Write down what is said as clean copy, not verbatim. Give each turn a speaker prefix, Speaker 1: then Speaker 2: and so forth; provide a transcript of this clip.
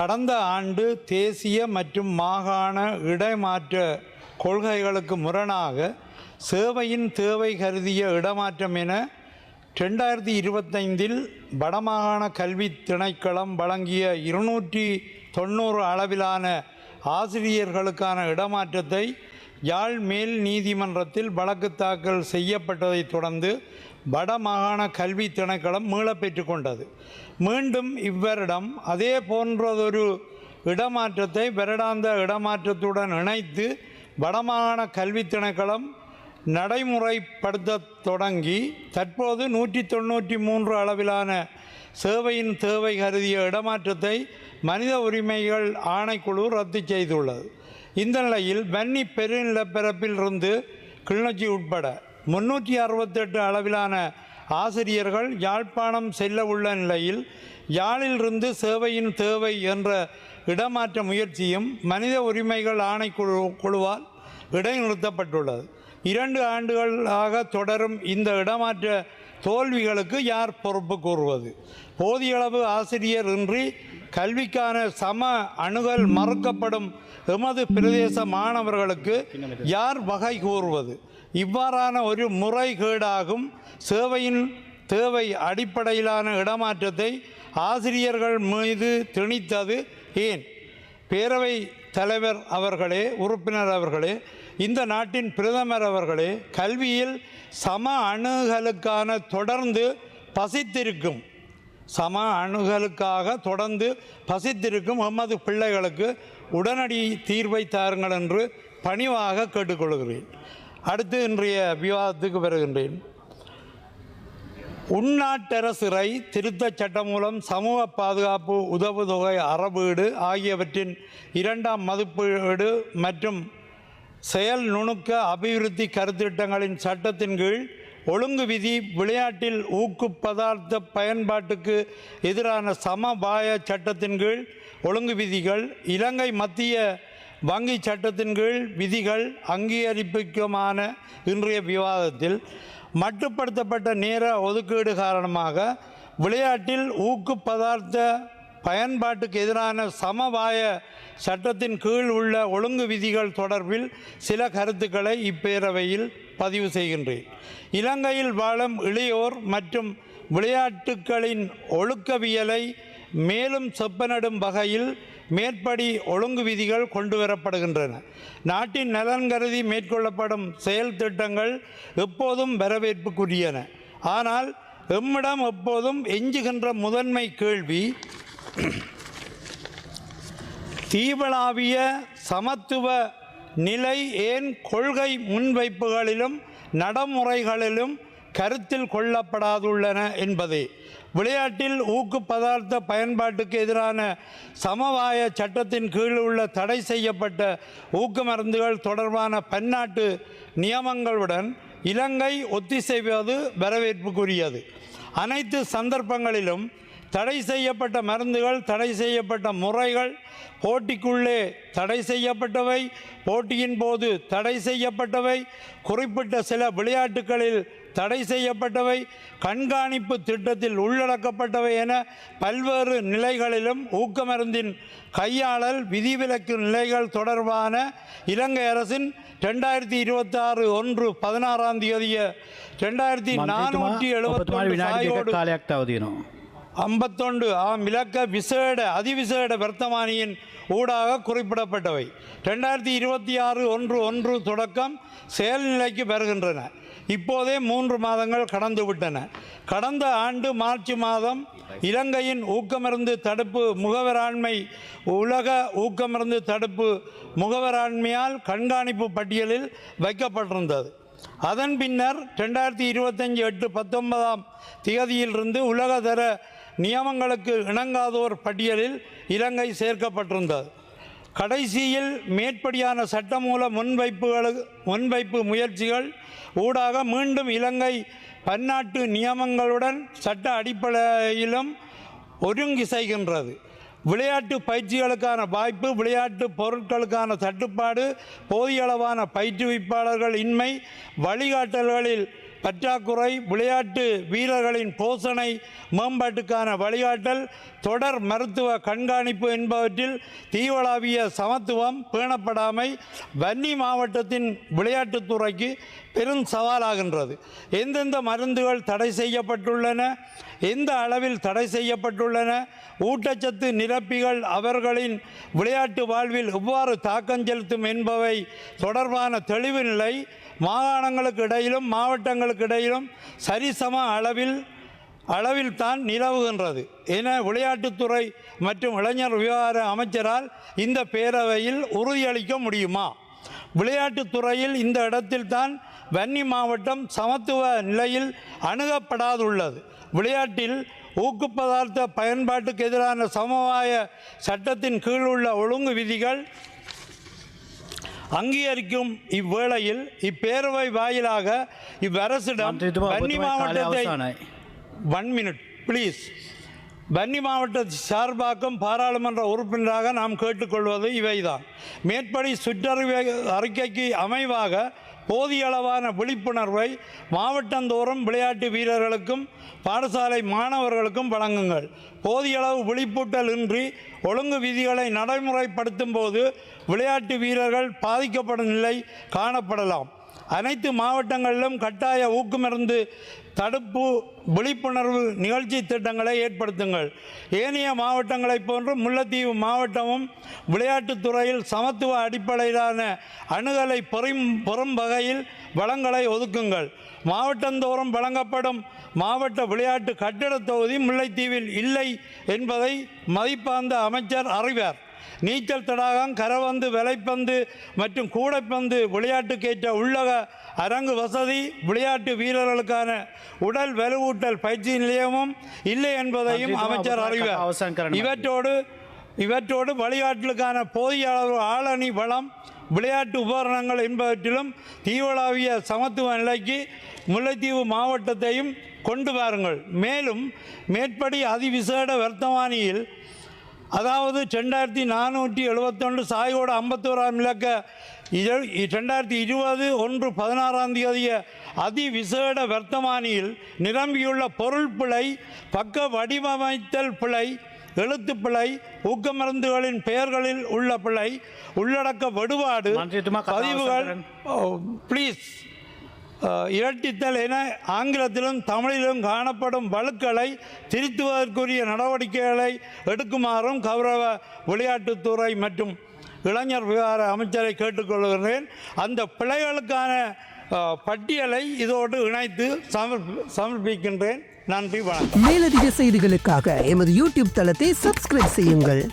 Speaker 1: கடந்த ஆண்டு தேசிய மற்றும் மாகாண இடைமாற்ற கொள்கைகளுக்கு முரணாக சேவையின் தேவை கருதிய இடமாற்றம் என 2025 வடமாகாண கல்வி திணைக்களம் வழங்கிய 290 அளவிலான ஆசிரியர்களுக்கான இடமாற்றத்தை யாழ் மேல் நீதிமன்றத்தில் வழக்கு தாக்கல் செய்யப்பட்டதைத் தொடர்ந்து வடமாகாண கல்வி திணைக்களம் மீளப்பெற்று கொண்டது. மீண்டும் இவ்வருடம் அதே போன்றதொரு இடமாற்றத்தை வருடாந்த இடமாற்றத்துடன் இணைத்து வடமாகாண கல்வி திணைக்களம் நடைமுறைப்படுத்த தொடங்கி தற்போது 193 அளவிலான சேவையின் தேவை கருதிய இடமாற்றத்தை மனித உரிமைகள் ஆணைக்குழு ரத்து செய்துள்ளது. இந்த நிலையில் வன்னி பெருநிலப்பரப்பில் இருந்து கிளிநொச்சி உட்பட 368 அளவிலான ஆசிரியர்கள் யாழ்ப்பாணம் செல்ல உள்ள நிலையில் யாழிலிருந்து சேவையின் தேவை என்ற இடமாற்ற முயற்சியும் மனித உரிமைகள் ஆணைக்குழுவால் இடைநிறுத்தப்பட்டுள்ளது. 2 ஆண்டுகளாக தொடரும் இந்த இடமாற்ற தோல்விகளுக்கு யார் பொறுப்பு கூறுவது? போதியளவு ஆசிரியர் இன்றி கல்விக்கான சம அணுகல் மறுக்கப்படும் எமது பிரதேச மாணவர்களுக்கு யார் வகை கூறுவது? இவ்வாறான ஒரு முறைகேடாகும் சேவையின் தேவை அடிப்படையிலான இடமாற்றத்தை ஆசிரியர்கள் மீது திணித்தது ஏன்? பேரவை தலைவர் அவர்களே, உறுப்பினர் அவர்களே, இந்த நாட்டின் பிரதமர் அவர்களே, கல்வியில் சம அணுகலுக்கான தொடர்ந்து பசித்திருக்கும் எமது பிள்ளைகளுக்கு உடனடி தீர்வை தாருங்கள் என்று பணிவாக கேட்டுக்கொள்கிறேன். அடுத்து இன்றைய விவாதத்துக்கு வருகின்றேன். உள்நாட்டரசிறை திருத்தச் சட்டம் மூலம் சமூக பாதுகாப்பு உதவுதொகை அறவீடு ஆகியவற்றின் 2ஆம் மதிப்பீடு மற்றும் செயல் நுணுக்க அபிவிருத்தி கருத்திட்டங்களின் சட்டத்தின் கீழ் ஒழுங்கு விதி, விளையாட்டில் ஊக்கு பதார்த்த பயன்பாட்டுக்கு எதிரான சமபாய சட்டத்தின் கீழ் ஒழுங்கு விதிகள், இலங்கை மத்திய வங்கி சட்டத்தின் கீழ் விதிகள் அங்கீகரிப்புக்குமான இன்றைய விவாதத்தில் மட்டுப்படுத்தப்பட்ட நேர ஒதுக்கீடு காரணமாக விளையாட்டில் ஊக்கு பதார்த்த பயன்பாட்டுக்கு எதிரான சமவாய சட்டத்தின் கீழ் உள்ள ஒழுங்கு விதிகள் தொடர்பில் சில கருத்துக்களை இப்பேரவையில் பதிவு செய்கின்றேன். இலங்கையில் வாழும் இளையோர் மற்றும் விளையாட்டுகளின் ஒழுக்கவியலை மேலும் செப்பனிடும் வகையில் மேற்படி ஒழுங்கு விதிகள் கொண்டு வரப்படுகின்றன. நாட்டின் நலன் கருதி மேற்கொள்ளப்படும் செயல் திட்டங்கள் எப்போதும் வரவேற்புக்குரியன. ஆனால் எம்மிடம் எப்போதும் எஞ்சுகின்ற முதன்மை கேள்வி, தீவளாவிய சமத்துவ நிலை ஏன் கொள்கை முன்வைப்புகளிலும் நடைமுறைகளிலும் கருத்தில் கொள்ளப்படாதுள்ளன என்பதே. விளையாட்டில் ஊக்கு பதார்த்த பயன்பாட்டுக்கு எதிரான சமவாய சட்டத்தின் கீழ் உள்ள தடை செய்யப்பட்ட ஊக்கு மருந்துகள் தொடர்பான பன்னாட்டு நியமங்களுடன் இலங்கை ஒத்திசைவது வரவேற்புக்குரியது. அனைத்து சந்தர்ப்பங்களிலும் தடை செய்யப்பட்ட மருந்துகள், தடை செய்யப்பட்ட முறைகள், போட்டிக்குள்ளே தடை செய்யப்பட்டவை, போட்டியின் போது தடை செய்யப்பட்டவை, குறிப்பிட்ட சில விளையாட்டுகளில் தடை செய்யப்பட்டவை, கண்காணிப்பு திட்டத்தில் உள்ளடக்கப்பட்டவை என பல்வேறு நிலைகளிலும் ஊக்க மருந்தின் கையாளல் விதிவிலக்கு நிலைகள் தொடர்பான இலங்கை அரசின் 2026 1/16 2471 51 இலக்க விசேட அதிவிசேட வர்த்தமானியின் ஊடாக குறிப்பிடப்பட்டவை 2026 1/1 தொடக்கம் செயல்நிலைக்கு வருகின்றன. இப்போதே 3 மாதங்கள் கடந்துவிட்டன. கடந்த ஆண்டு மார்ச் மாதம் இலங்கையின் ஊக்கமருந்து தடுப்பு முகவராண்மை உலக ஊக்கமருந்து தடுப்பு முகவராண்மையால் கண்காணிப்பு பட்டியலில் வைக்கப்பட்டிருந்தது. அதன் பின்னர் 2025 8/19 உலகதர நியமங்களுக்கு இணங்காதோர் பட்டியலில் இலங்கை சேர்க்கப்பட்டிருந்தது. கடைசியில் மேற்படியான சட்டமூல முன்வைப்பு முயற்சிகள் ஊடாக மீண்டும் இலங்கை பன்னாட்டு நியமங்களுடன் சட்ட அடிப்படையிலும் ஒருங்கிசைகின்றது. விளையாட்டு பயிற்சிகளுக்கான வாய்ப்பு, விளையாட்டு பொருட்களுக்கான தட்டுப்பாடு, போதிய அளவான பயிற்றுவிப்பாளர்கள் இன்மை, வழிகாட்டல்களில் பற்றாக்குறை, விளையாட்டு வீரர்களின் போஷணை மேம்பாட்டுக்கான வழிகாட்டல், தொடர் மருத்துவ கண்காணிப்பு என்பவற்றில் தீவளாவிய சமத்துவம் பேணப்படாமை வன்னி மாவட்டத்தின் விளையாட்டுத்துறைக்கு பெரும் சவாலாகின்றது. எந்தெந்த மருந்துகள் தடை செய்யப்பட்டுள்ளன, எந்த அளவில் தடை செய்யப்பட்டுள்ளன, ஊட்டச்சத்து நிரப்பிகள் அவர்களின் விளையாட்டு வாழ்வில் எவ்வாறு தாக்கம் செலுத்தும் என்பவை தொடர்பான தெளிவு நிலை மாகாணங்களுக்கு இடையிலும் மாவட்டங்களுக்கு இடையிலும் சரிசம அளவில் தான் நிலவுகின்றது என விளையாட்டுத்துறை மற்றும் இளைஞர் விவகார அமைச்சரால் இந்த பேரவையில் உறுதியளிக்க முடியுமா? விளையாட்டுத்துறையில் இந்த இடத்தில்தான் வன்னி மாவட்டம் சமத்துவ நிலையில் அணுகப்படாதுள்ளது. விளையாட்டில் ஊக்குப்பதார்த்த பயன்பாட்டுக்கு எதிரான சமவாய சட்டத்தின் கீழ் உள்ள ஒழுங்கு விதிகள் அங்கீகரிக்கும் இவ்வேளையில் இப்பேரவை வாயிலாக இவ்வரசிடம் வன்னி மாவட்டத்தை 1 மினிட் ப்ளீஸ் வன்னி மாவட்ட சார்பாக்கும் பாராளுமன்ற உறுப்பினராக நாம் கேட்டுக்கொள்வது இவைதான். மேற்படி சுற்றறிவு அறிக்கைக்கு அமைவாக போதிய அளவான விழிப்புணர்வை மாவட்டந்தோறும் விளையாட்டு வீரர்களுக்கும் பாடசாலை மாணவர்களுக்கும் வழங்குங்கள். போதிய அளவு விழிப்பூட்டல் இன்றி ஒழுங்கு விதிகளை நடைமுறைப்படுத்தும் போது விளையாட்டு வீரர்கள் பாதிக்கப்படும் நிலை காணப்படலாம். அனைத்து மாவட்டங்களிலும் கட்டாய ஊக்குமருந்து தடுப்பு விழிப்புணர்வு நிகழ்ச்சி திட்டங்களை ஏற்படுத்துங்கள். ஏனைய மாவட்டங்களைப் போன்று முல்லைத்தீவு மாவட்டமும் விளையாட்டுத்துறையில் சமத்துவ அடிப்படையிலான அணுகலை பெறும் வகையில் வளங்களை ஒதுக்குங்கள். மாவட்டந்தோறும் வழங்கப்படும் மாவட்ட விளையாட்டு கட்டிடத் தொகுதி முல்லைத்தீவில் இல்லை என்பதை மதிப்பார்ந்த அமைச்சர் அறிவார். நீச்சல் தடாகம், கரவந்து, வலைப்பந்து மற்றும் கூடைப்பந்து விளையாட்டுக்கேற்ற உள்ளக அரங்கு வசதி, விளையாட்டு வீரர்களுக்கான உடல் வலுவூட்டல் பயிற்சி நிலையமும் இல்லை என்பதையும் அமைச்சர் அறிவார். இவற்றோடு வழிகாட்டலுக்கான போதிய அளவு ஆளணி வளம், விளையாட்டு உபகரணங்கள் என்பவற்றிலும் தீவளாவிய சமத்துவ நிலைக்கு முல்லைத்தீவு மாவட்டத்தையும் கொண்டு வாருங்கள். மேலும் மேற்படி அதிவிசேட வர்த்தமானியில் அதாவது 2471 சாயோடு 51 இலக்க 2020/1/16 அதிவிசேட வர்த்தமானியில் நிரம்பியுள்ள பொருள் பிழை, பக்க வடிவமைத்தல் பிழை, எழுத்து பிழை, ஊக்கமருந்துகளின் பெயர்களில் உள்ள பிழை, உள்ளடக்க வடுபாடு, பதிவுகள் ப்ளீஸ் இரட்டித்தல் என ஆங்கிலத்திலும் தமிழிலும் காணப்படும் வழுக்களை திருத்துவதற்குரிய நடவடிக்கைகளை எடுக்குமாறும் கௌரவ விளையாட்டுத்துறை மற்றும் இளைஞர் விவகார அமைச்சரை கேட்டுக்கொள்கிறேன். அந்த பிழைகளுக்கான பட்டியலை இதோடு இணைத்து சமர்ப்பிக்கின்றேன். நன்றி, வணக்கம்.
Speaker 2: மேலதிக செய்திகளுக்காக எமது யூடியூப் தளத்தை சப்ஸ்கிரைப் செய்யுங்கள்.